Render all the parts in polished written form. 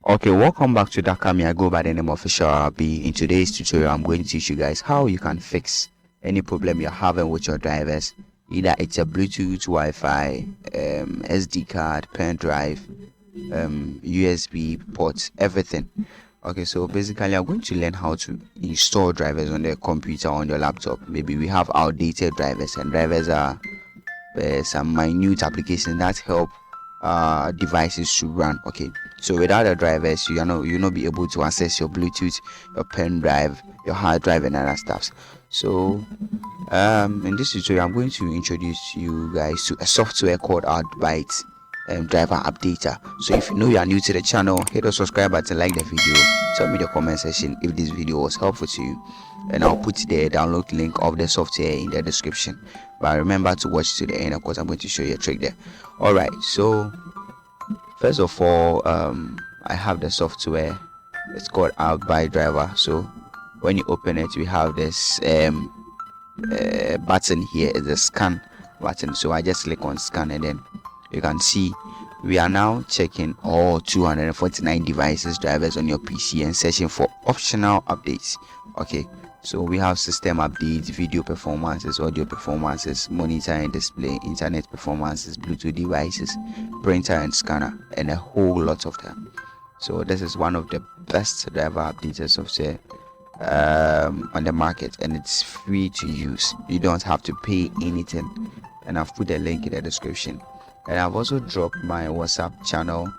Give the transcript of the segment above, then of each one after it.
Okay, welcome back to Dakami. I go by the name of Official RB. In today's tutorial, I'm going to teach you guys how you can fix any problem you're having with your drivers. Either it's a Bluetooth, Wi-Fi, SD card, pen drive, USB ports, everything. Okay, so basically I'm going to learn how to install drivers on the computer, on your laptop. Maybe we have outdated drivers, and drivers are some minute applications that help devices to run. Okay, so without the drivers, you'll not be able to access your Bluetooth, your pen drive, your hard drive, and other stuffs. So in this tutorial, I'm going to introduce you guys to a software called Outbyte driver updater. So if you know you are new to the channel, hit the subscribe button, like the video, tell me in the comment section if this video was helpful to you, and I'll put the download link of the software in the description. But remember to watch to the end, of course I'm going to show you a trick there. Alright, so first of all, I have the software. It's called Outbyte driver. So when you open it, we have this button here, is the scan button. So I just click on scan, and then you can see we are now checking all 249 devices drivers on your PC and searching for optional updates. Okay, so we have system updates, video performances, audio performances, monitor and display, internet performances, Bluetooth devices, printer and scanner, and a whole lot of them. So this is one of the best driver updater software on the market, and it's free to use. You don't have to pay anything, and I've put a link in the description. And I've also dropped my WhatsApp channel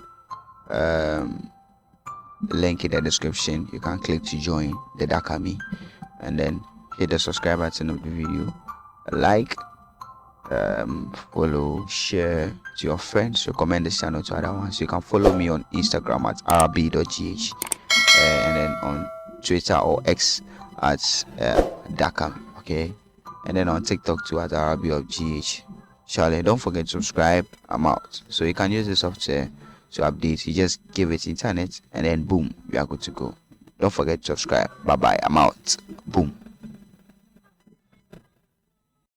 link in the description. You can click to join the Dakami, and then hit the subscribe button of the video, like, follow, share to your friends, recommend this channel to other ones. You can follow me on Instagram at rb.gh, and then on Twitter or X at Dakami, okay, and then on TikTok too at rb.gh. Charlie, don't forget to subscribe. I'm out. So you can use the software to update. You just give it internet, and then boom, you are good to go. Don't forget to subscribe. Bye bye. I'm out. Boom.